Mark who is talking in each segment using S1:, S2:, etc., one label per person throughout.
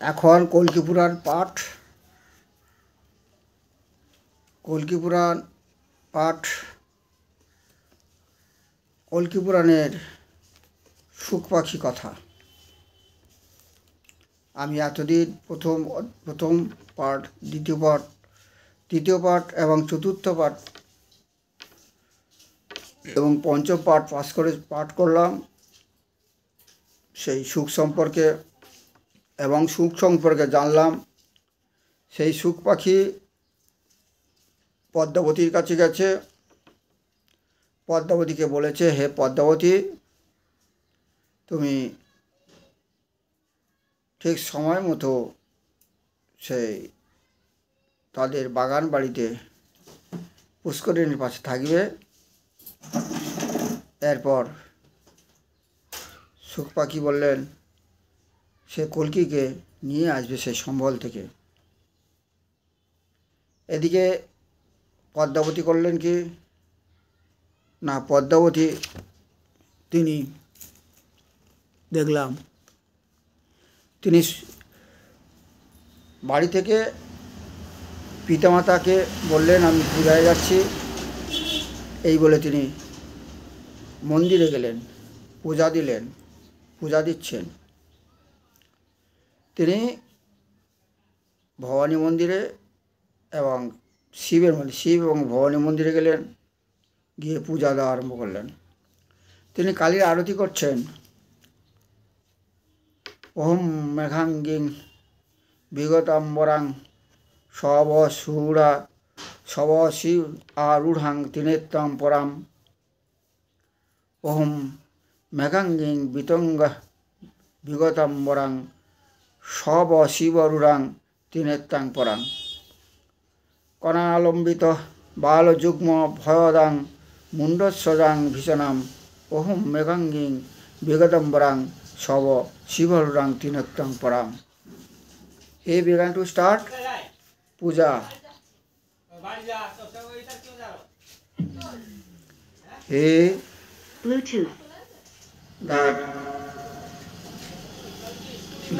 S1: এখন কল্কি পুরাণ পাঠ কল্কি পুরাণের সুখ পাখি কথা। আমি এতদিন প্রথম পাঠ, তৃতীয় পাঠ এবং চতুর্থ পাঠ এবং পঞ্চম পাঠ পাঠ করলাম সেই সুখ সম্পর্কে এবং সুখ সম্পর্কে জানলাম। সেই সুখ পাখি পদ্মাবতীর কাছে গেছে, পদ্মাবতীকে বলেছে, হে পদ্মাবতী, তুমি ঠিক সময় মতো সেই তাদের বাগান বাড়িতে পুষ্করিণীর পাশে থাকবে। এরপর সুখ পাখি বললেন সে কল্কিকে নিয়ে আসবে সেই সম্বল থেকে। এদিকে পদ্মাবতী করলেন কি না, পদ্মাবতী তিনি দেখলাম তিনি বাড়ি থেকে পিতামাতাকে বললেন আমি পূজায় যাচ্ছি, এই বলে তিনি মন্দিরে গেলেন, পূজা দিচ্ছেন। তিনি ভবানী মন্দিরে এবং শিব এবং ভবানী মন্দিরে গেলেন, গিয়ে পূজা দেওয়া আরম্ভ করলেন। তিনি কালীর আরতি করছেন। ওম মেঘাঙ্গিং বিগতাম্বরাং শব শিব আরূঢ়াং ত্রিনেত্রাং পরাম। ওম মেঘাঙ্গিং বিগতাম্বরাং শব শিবরূঢ়াং ত্রিনেত্রাং পরাং। কণালম্বিত বালযুগ্ম ভয়দাং মুণ্ডস্বজাং ভীষণাম। ওহম মেঘাঙ্গিং বিগতম্বরাং শব শিবরূঢ়াং ত্রিনেত্রাং পরাম। He began to start puja. He
S2: Bluetooth.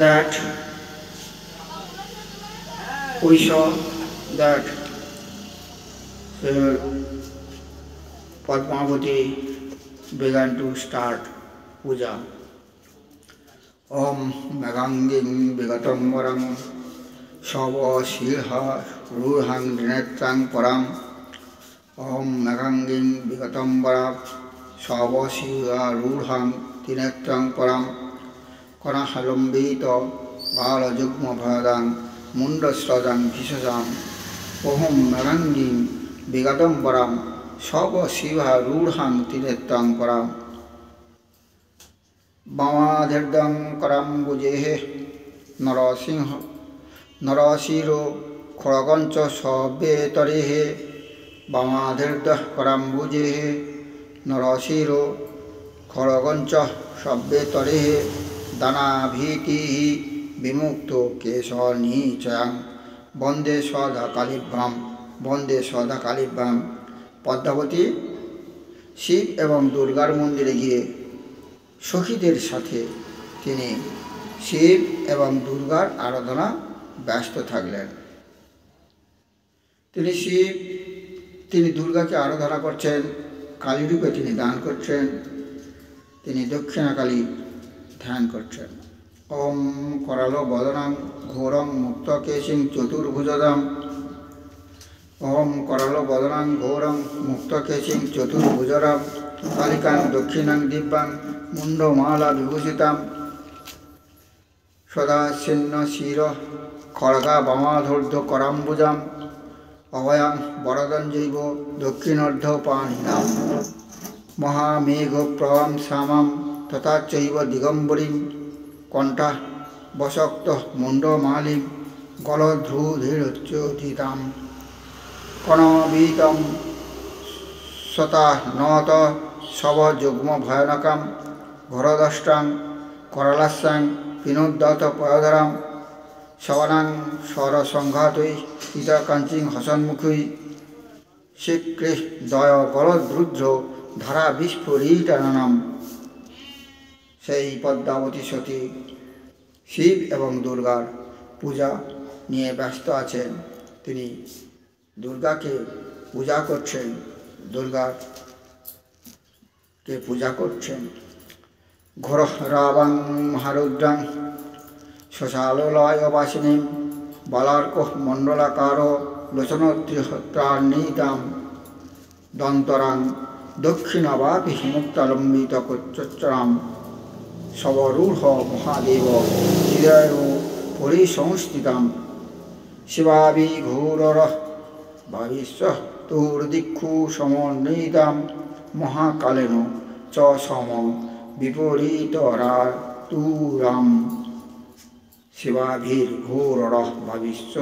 S1: That we saw that Padmavati began to start puja. Om Meganging Vigatambarang Shava Shilha Rurhang Dinetrang Param. Om Meganging Vigatambarang Shava Shilha Rurhang Dinetrang Param. Kanahalambito Bala Jugma Bhadang Mundasradang Visasam. Om Meganging Vigatambarang Shava Shilha Rurhang Dinetrang Param. বামাধির্দং করাম্বুজেহে নরসিরো খড়গঞ্চ সবেতরেহে। বামাধির্দঃ করাম্বুজেহে নরসিরো খড়গঞ্চ সবেতরেহে। দানাভীতিঃ বিমুক্ত কেশনিচয়ং বন্দে সদা কালীভ্যাম। পদ্মাবতী শিব এবং দুর্গার মন্দিরে গিয়ে সখীদের সাথে তিনি শিব এবং দুর্গার আরাধনা ব্যস্ত থাকলেন। তিনি দুর্গাকে আরাধনা করছেন, কালীরূপে তিনি দান করছেন, তিনি দক্ষিণা কালী ধ্যান করছেন। ওম করাল বদনাং ঘোরং মুক্তকেশিং চতুর্ভুজদাম। ওম করাল বদনাং ঘোরং মুক্তকেশিং চতুর্ভুজরাম। কালিকাং দক্ষিণাং দিব্যাং মুন্ডমালা বিভূষিতাম। সদাচ্ছিন্ন শির খড়গা বামাধূর্ধ করাম্বুজাম। অভয়াং বরদঞ্জৈব দক্ষিণর্ধ পাণিনাম। মহামেঘ প্রভাম শ্যামাম তথাচৈব দিগম্বরীম। কণ্ঠা বসক্ত মুন্ডমালিম গলধ্রুধিরচ্যুতিতাম। কণবীতম সতা নত শব যুগ্ম ভয়ানকাম। ঘরদষ্টাং করালাস্যাং পিনোদ্যত পয়ধরাম। শবনাং স্বরসংঘাতৈ পিতকাঞ্চিং হসন্মুখী। শীঘ্রীঃ দয় গলদ্রুদ্র ধারা বিস্ফুরিতাননাম। সেই পদ্মাবতী সতী শিব এবং দুর্গার পূজা নিয়ে ব্যস্ত আছেন। তিনি দুর্গাকে পূজা করছেন, দুর্গাকে পূজা করছেন। ঘোর রাবাং মহারুদ্রাং শশালয় বাসিনীম বালার্ক মণ্ডলাকার লোচনত্রিহত্রান্বিতাম দন্তরাং দক্ষিণাবাপি মুক্তালম্বিত কোচ্চরাম সবরূঢ় মহাদেব হৃদয় পরিসংস্থিতাম শিবাবিঘোরর ভাবিষ্য তুর্দিক্ষু সমন্বিতাম মহাকালেন চ সম বিপরীতরাতুরাম শিবাভির্ঘোরর ভাবিষ্য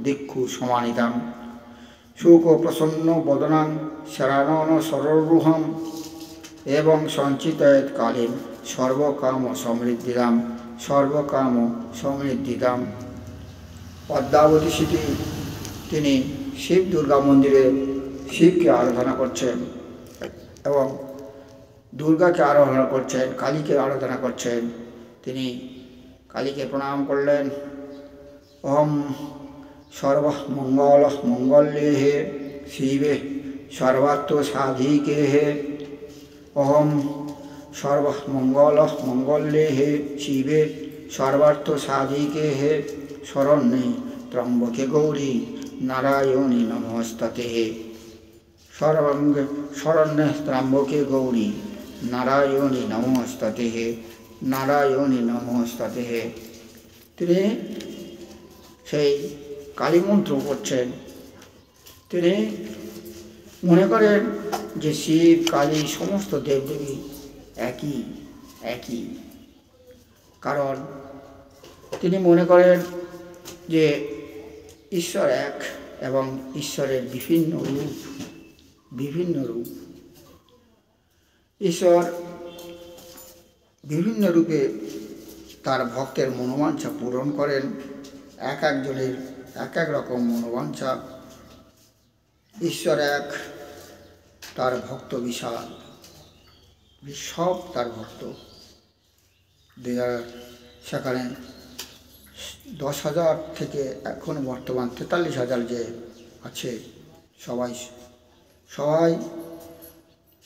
S1: দিক্ষু সমানিতাম শোক প্রসন্ন বদনাং শরানন সররূহম এবং সঞ্চিতয়েত কালীন সর্বকাম সমৃদ্ধিদাম। পদ্মাবতী সিটি তিনি শিব দুর্গা মন্দিরে শিবকে আরাধনা করছেন এবং দুর্গাকে আরাধনা করছেন, কালীকে আরাধনা করছেন। তিনি কালীকে প্রণাম করলেন। ওম সর্বমঙ্গল মঙ্গল্যে শিবে সর্বার্থ সাধিকে ওম সর্বমঙ্গল মঙ্গল্যে শিবে সর্বার্থ সাধিকে শরণ্যে ত্রম্বকে গৌরী নারায়ণী নমস্তুতে। শরণ্যে ত্রম্বকে গৌরী নারায়ণী নমস্তুতে। তিনি সেই কালী মন্ত্র করছেন। তিনি মনে করেন যে শিব কালী সমস্ত দেবদেবী একই, কারণ তিনি মনে করেন যে ঈশ্বর এক এবং ঈশ্বরের বিভিন্ন রূপ। ঈশ্বর বিভিন্ন রূপে তার ভক্তের মনোবাঞ্ছা পূরণ করেন। এক একজনের এক এক রকম মনোবাঞ্ছা। ঈশ্বর এক, তার ভক্ত বিশাল, সব তার ভক্ত। সেখানে 10,000 থেকে এখন বর্তমান 43,000 যে আছে, সবাই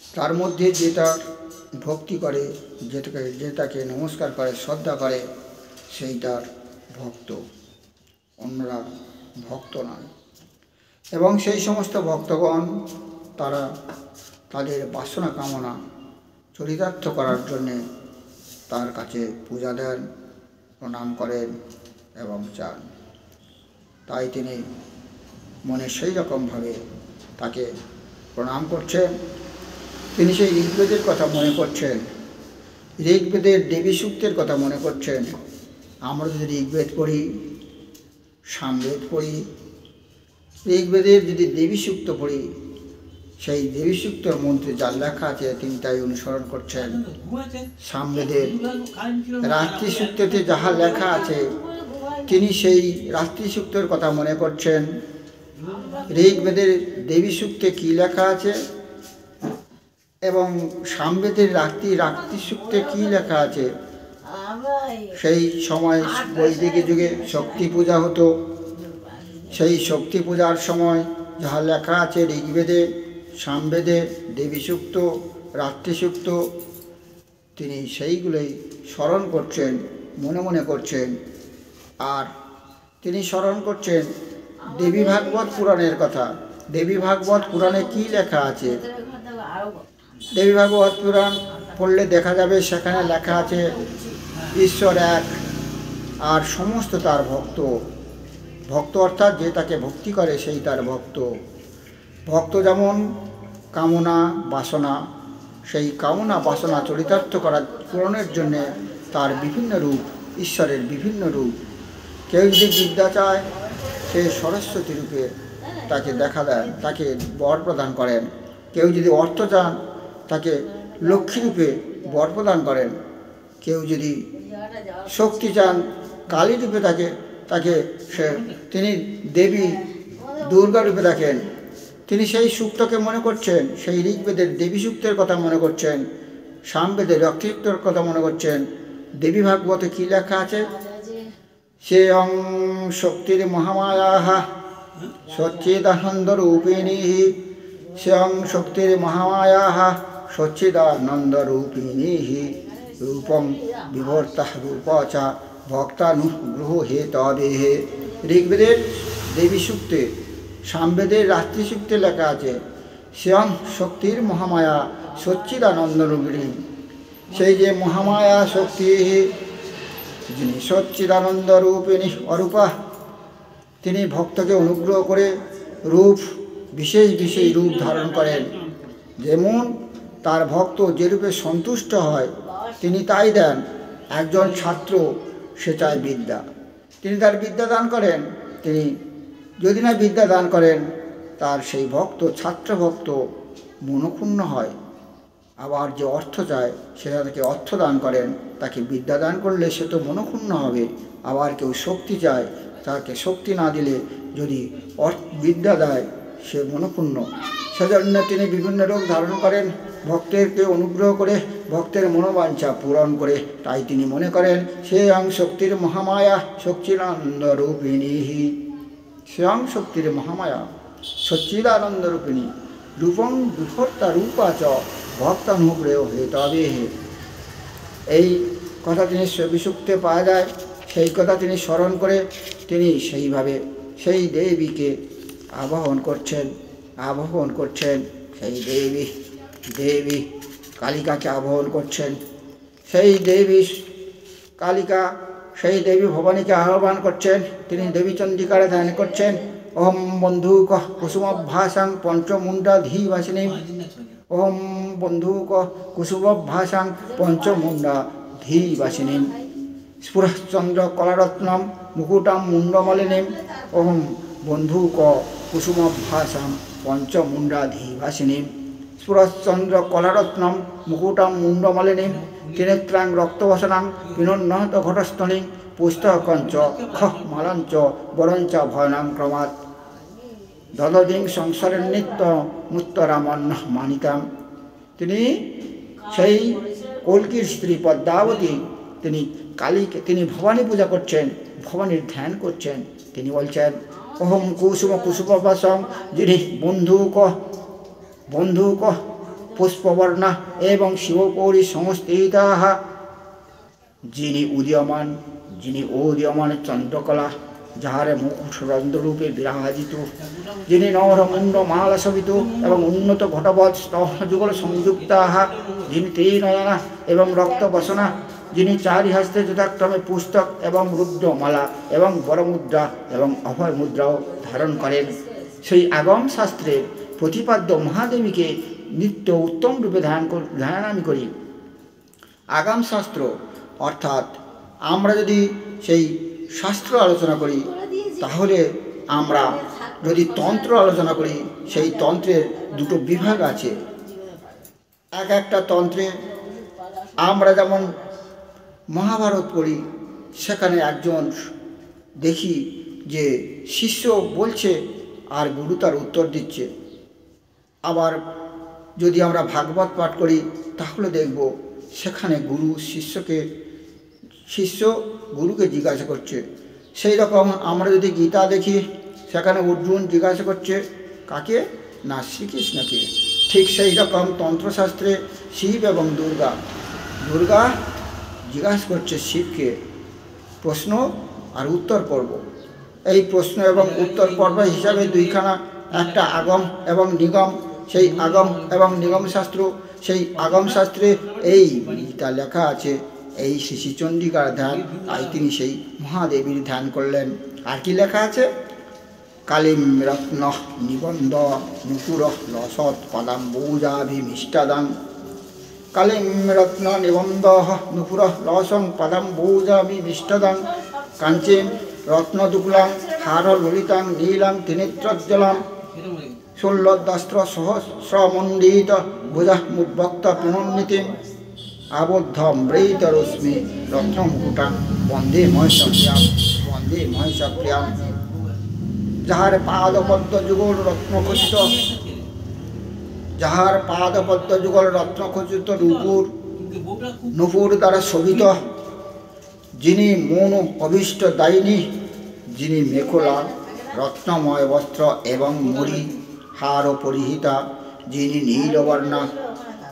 S1: তার মধ্যে যে তার ভক্তি করে, যে তাকে নমস্কার করে, শ্রদ্ধা করে, সেই তার ভক্ত, অন্যরা ভক্ত নয়। এবং সেই সমস্ত ভক্তগণ তারা তাদের বাসনা কামনা চরিতার্থ করার জন্যে তার কাছে পূজা দেন, প্রণাম করেন এবং চান। তাই তিনি মনে সেই রকমভাবে তাকে প্রণাম করছেন। তিনি সেই ঋগ্বেদের কথা মনে করছেন, ঋগ্বেদের দেবী সূক্তের কথা মনে করছেন। আমরা যদি ঋগ্বেদ পড়ি, সামবেদ পড়ি, ঋগ্বেদের যদি দেবী সূক্ত পড়ি, সেই দেবী সূক্তর মন্ত্রে যার লেখা আছে তিনি তাই অনুসরণ করছেন। সামবেদের রাত্রি সূক্ততে যাহা লেখা আছে তিনি সেই রাত্রি সূক্তের কথা মনে করছেন। ঋগ্বেদের দেবী সূক্তে কী লেখা আছে এবং সামবেদের রাত্রি সূক্তে কী লেখা আছে। সেই সময় বৈদিক যুগে শক্তি পূজা হতো। সেই শক্তি পূজার সময় যাহা লেখা আছে ঋগ্বেদে, সামবেদে, দেবী সূক্ত, রাত্রি সূক্ত, তিনি সেইগুলোই স্মরণ করছেন, মনে করছেন। আর তিনি স্মরণ করছেন দেবী ভাগবত পুরাণের কথা। দেবী ভাগবত পুরাণে কী লেখা আছে? দেবী ভাগবত পুরাণ পড়লে দেখা যাবে সেখানে লেখা আছে ঈশ্বর এক আর সমস্ত তার ভক্ত। ভক্ত অর্থাৎ যে তাকে ভক্তি করে সেই তার ভক্ত। ভক্ত যেমন কামনা বাসনা, সেই কামনা বাসনা চরিতার্থ করার পূরণের জন্যে তার বিভিন্ন রূপ, ঈশ্বরের বিভিন্ন রূপ। কেউ যদি বিদ্যা চায় সে সরস্বতী রূপে তাকে দেখা দেন, তাকে বর প্রদান করেন। কেউ যদি অর্থ চান তাকে লক্ষ্মী রূপে বর প্রদান করেন। কেউ যদি শক্তি চান কালী রূপে তাকে তিনি দেবী দুর্গা রূপে দেখেন। তিনি সেই সূক্তকে মনে করছেন, সেই ঋগ্বেদের দেবী সূক্তের কথা মনে করছেন, সামবেদের রক্ষিত্বর কথা মনে করছেন। দেবী ভাগবতে কী লেখা আছে সেয়ং শক্তির মহামায়া সচ্চিদানন্দরূপিণী সেয়ং শক্তির মহামায়া সচ্চিদানন্দরূপিণী রূপং বিভর্তা রূপ চ ভক্তানুগ্রহ হে তবে। ঋগ্বেদের দেবী সূক্তে, সামবেদের রাত্রি সূক্তে লেখা আছে স্বয়ং শক্তির মহামায়া সচ্চিদানন্দরূপিণী। সেই যে মহামায়া শক্তি, যিনি সচ্চিদানন্দরূপিণী অরূপা, তিনি ভক্তকে অনুগ্রহ করে রূপ বিশেষ বিশেষ রূপ ধারণ করেন। যেমন তার ভক্ত যে রূপে সন্তুষ্ট হয় তিনি তাই দেন। একজন ছাত্র, সে চায় বিদ্যা, তিনি তার বিদ্যা দান করেন। তিনি যদি না বিদ্যা দান করেন, তার সেই ভক্ত, ছাত্র ভক্ত মনক্ষুণ্ণ হয়। আবার যে অর্থ চায় সেটা তাকে অর্থ দান করেন। তাকে বিদ্যা দান করলে সে তো মনক্ষুণ্ণ হবে। আবার কেউ শক্তি চায়, তাকে শক্তি না দিলে যদি বিদ্যা দেয় সে মনক্ষুণ্ণ। সেজন্য তিনি বিভিন্ন রূপ ধারণ করেন ভক্তেরকে অনুগ্রহ করে, ভক্তের মনোবাঞ্ছা পূরণ করে। তাই তিনি মনে করেন স্বয়ং শক্তির মহামায়া সচ্চিদানন্দরূপিণী। স্বয়ং শক্তির মহামায়া সচ্চিদানন্দরূপিণী রূপং বিভর্তা রূপা চ ভক্তানুগ্রহ হেতবে। এই কথা তিনি বিশুক্তে পাওয়া যায়। সেই কথা তিনি স্মরণ করে তিনি সেইভাবে সেই দেবীকে আবাহন করছেন। সেই দেবী কালিকাকে আবাহন করছেন। সেই দেবী কালিকা, সেই দেবী ভবানীকে আহ্বান করছেন। তিনি দেবী চন্ডিকারে ধ্যান করছেন। ওম বন্ধুক কুসুমভাসাং পঞ্চমুণ্ডাধীবাসিনী। ওম বন্ধুক কুসুমভাসাং পঞ্চমুণ্ডাধীবাসিনী। স্ফুরশ্চন্দ্র কলারত্নম মুকুটাম মুণ্ডমালিনীম। ওম বন্ধুক কুসুমভাসাং পঞ্চমুণ্ডাধীবাসিনী। স্ফুরশ্চন্দ্র কলারত্নম মুকুটাম মুণ্ডমালিনীম। ত্রিনেত্রাং রক্তবসনাং পিনোন্নহত ঘটস্থলীং। পুস্তকঞ্চ খ মালাঞ্চ বরঞ্চ ভয়নাং ক্রমাৎ। দদদিং সংসারের নিত্য মুত্তরামন্ন মানিতাম। তিনি সেই কল্কির স্ত্রী পদ্মাবতী, তিনি কালীকে, তিনি ভবানী পূজা করছেন, ভবানীর ধ্যান করছেন। তিনি বলছেন অহম কুসুমবাসং, যিনি বন্ধুক পুষ্পবর্ণা এবং শিবপৌরী সংস্থিতা। যিনি উদীয়মান চন্দ্রকলা, যাহার মুখরন্ধ্ররূপে বিরাজিত। যিনি নরমুণ্ড মালা শোভিত এবং উন্নত ঘটবৎ স্তম্ভযুগল সংযুক্তা। যিনি ত্রিনয়না এবং রক্তবসনা। যিনি চারি হস্তে যথাক্রমে পুস্তক এবং রুদ্রমালা এবং বরমুদ্রা এবং অভয় মুদ্রাও ধারণ করেন। সেই আগম শাস্ত্রের প্রতিপাদ্য মহাদেবীকে নিত্য উত্তম রূপে ধ্যান আমি করি। আগাম শাস্ত্র অর্থাৎ আমরা যদি সেই শাস্ত্র আলোচনা করি, তাহলে আমরা যদি তন্ত্র আলোচনা করি, সেই তন্ত্রের দুটো বিভাগ আছে। একটা তন্ত্রে আমরা যেমন মহাভারত পড়ি, সেখানে একজন দেখি যে শিষ্য বলছে আর গুরু তার উত্তর দিচ্ছে। আবার যদি আমরা ভাগবত পাঠ করি, তাহলে দেখব সেখানে শিষ্য গুরুকে জিজ্ঞাসা করছে। সেই রকম আমরা যদি গীতা দেখি, সেখানে অর্জুন জিজ্ঞাসা করছে কাকে? না, শ্রীকৃষ্ণকে। ঠিক সেই রকম তন্ত্রশাস্ত্রে শিব এবং দুর্গা জিজ্ঞাসা করছে শিবকে প্রশ্ন আর উত্তর পর্ব। এই প্রশ্ন এবং উত্তর পর্ব হিসাবে দুইখানা, একটা আগম এবং নিগম। সেই আগম এবং নিগম শাস্ত্র, সেই আগম শাস্ত্রে এই গীতা লেখা আছে, এই শ্রীচণ্ডিকার ধ্যান। তাই তিনি সেই মহাদেবীর ধ্যান করলেন। আর কি লেখা আছে? কালিম রত্ন নিবন্ধ নুপুর লসৎ পদাম্বুজাভিমিষ্টাদাং। কালিম রত্ন নিবন্ধ নুপুর লসং পদাম্বুজাভিমিষ্টাদাং। কাঞ্চিম রত্নদুকুলাং হার ললিতাং নীলাং ত্রিনেত্রজ্জ্বলাং। ষোল্লদাস্ত্র সহস্রমণ্ডিত ভুজামুদ্ভক্ত পিনোন্নিতিম। আবদ্ধ মৃত রশ্মি রত্নমুকুটাং বন্দে মহেশপ্রিয়াম। যাহার পাদপদ্ম যুগল রত্নখচিত নুপুর দ্বারা শোভিত, যিনি মন অভীষ্ট দায়িনী, যিনি মেখলা রত্নময় বস্ত্র এবং মরি হার পরিহিতা, যিনি নীলবর্ণা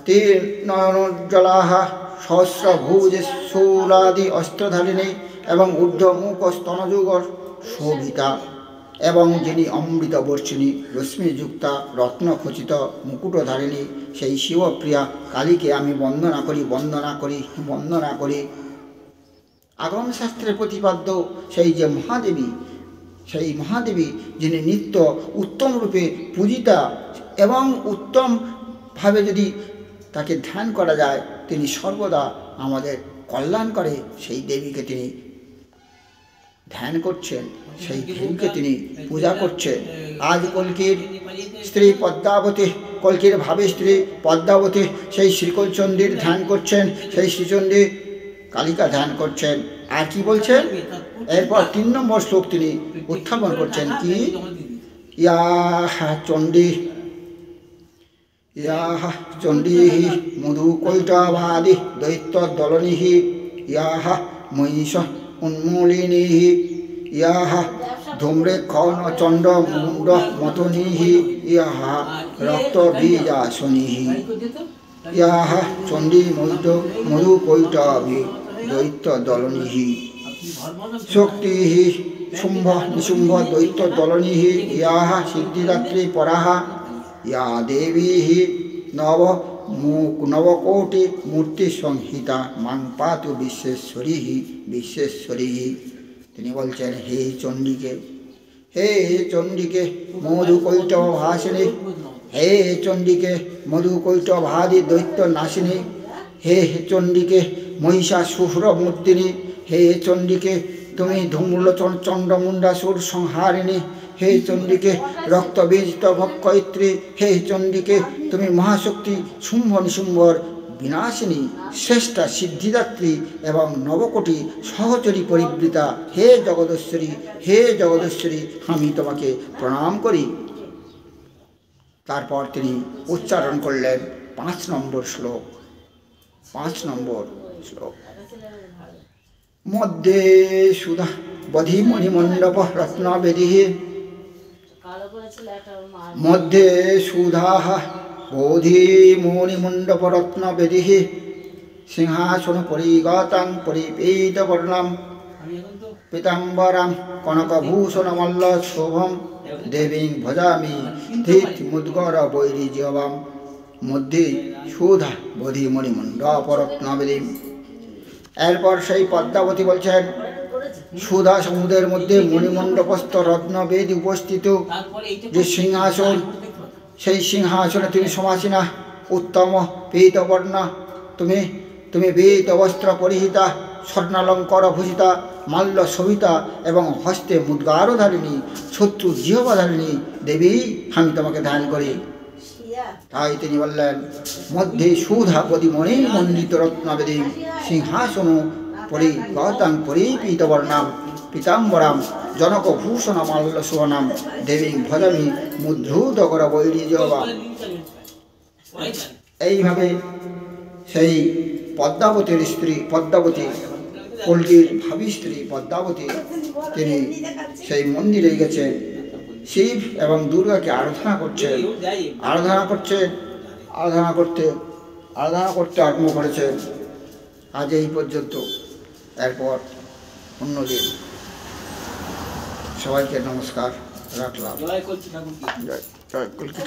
S1: তীর নয়নোজ্জ্বলাহা সহস্রভুজ শূলাদি অস্ত্রধারিণী এবং ঊর্ধ্বমুখ স্তনযুগ শোভিতা, এবং যিনি অমৃত বর্ষিণী রশ্মিযুক্তা রত্নখচিত মুকুটধারিণী, সেই শিবপ্রিয়া কালীকে আমি বন্দনা করি, বন্দনা করি, বন্দনা করি। আগম শাস্ত্রে প্রতিপাদ্য সেই যে মহাদেবী, সেই মহাদেবী যিনি নিত্য উত্তম রূপে পূজিতা এবং উত্তমভাবে যদি তাকে ধ্যান করা যায় তিনি সর্বদা আমাদের কল্যাণ করে, সেই দেবীকে তিনি ধ্যান করছেন, সেই দেবীকে তিনি পূজা করছেন। আজ কল্কির স্ত্রী পদ্মাবতী, কল্কির ভাবে স্ত্রী পদ্মাবতী সেই শ্রীকলচণ্ডীর ধ্যান করছেন, সেই শ্রীচণ্ডী কালিকা ধ্যান করছেন। আর কি বলছেন এরপর 3 নম্বর শ্লোক তিনি উত্থাপন করছেন কি, ইয়া চণ্ডী, ইয়া চণ্ডী মধুকৈটভাদি দৈত্য দলনী, ইয়া মহিষ উন্মূলিনী, ইয়া ধূম্রেক্ষণ চণ্ড মুণ্ড মতনী, ইয়া রক্তবীজাসনী, ইয়া চণ্ডী মধুকৈটভি দৈত্য দলনী, শক্তি শুম্ভ নিশুম্ভ দৈত্য দলনী, ইয়া সিদ্ধিদাত্রী পরাহা, ইয়া দেবী নবকোটি মূর্তি সংহিতা মাং পাতু বিশ্বেশ্বরী, বিশ্বেশ্বরী। তিনি বলছেন হে চণ্ডীকে, হে চণ্ডীকে মধুকৈটভ ভাসিনী, হে চণ্ডীকে মধুকৈটভাদি দৈত্য নাশিনী, হে চণ্ডীকে মহিষাসুর মূর্তিনী, হে চণ্ডীকে তুমি ধূম্রলোচন চণ্ডমুণ্ডাসুর সংহারিণী, হে চণ্ডীকে রক্তবীজিত ভক্ষয়িত্রী, হে চণ্ডীকে তুমি মহাশক্তি শুম্ভ নিশুম্ভর বিনাশিনী, শ্রেষ্ঠা সিদ্ধিদাত্রী এবং নবকোটি সহচরী পরিবৃতা, হে জগদশ্বরী, হে জগদশ্বরী, আমি তোমাকে প্রণাম করি। তারপর তিনি উচ্চারণ করলেন 5 নম্বর শ্লোক, 5 নম্বর শ্লোক। মধ্যে সুধা বধি মণিমণ্ডপ রত্নবেদী, মধ্যে সুধা বোধি মণিমণ্ডপ রত্নবেদী, সিংহাসন পরিগতাং পরিপীতবর্ণাম পীতাম্বরাম কনকভূষণমল্ল শোভম দেবীং ভজামি ধীত মুদ্গর বৈরিজবাম, মধ্যে সুধা বোধি মণিমণ্ডপ রত্নবেদী। এরপর সেই পদ্মাবতী বলছেন সুধা সমুদ্রের মধ্যে মণিমণ্ডপস্থ রত্নবেদী উপস্থিত যে সিংহাসন, সেই সিংহাসনে তুমি সমাসীনা, উত্তম পীতবর্ণা, তুমি পীত বস্ত্র পরিহিতা, স্বর্ণালঙ্কার ভূষিতা, মাল্য শোভিতা এবং হস্তে মুদ্গারধারিণী, শত্রু জিহ্বাধারিণী দেবী, আমি তোমাকে ধ্যান করি। তাই তিনি বললেন মধ্যে সুধা পদি মণিমণ্ডিত রত্নবেদী, সিংহাসন পরিগতাং পরিপীতবর্ণাম পীতাম্বরাম জনকভূষণমাল্য শোভনাম দেবী ভজামি মুদ্রুতকর বৈরিজবাম। এইভাবে সেই পদ্মাবতীর স্ত্রী পদ্মাবতী, কল্কির ভাবী স্ত্রী পদ্মাবতী, তিনি সেই মন্দিরে গেছেন, শিব এবং দুর্গাকে আরাধনা করছেন, আরাধনা করতে আরম্ভ করেছেন। আজ এই পর্যন্ত, এরপর অন্যদিন। সবাইকে নমস্কার রাখলাম। জয় কল্কি।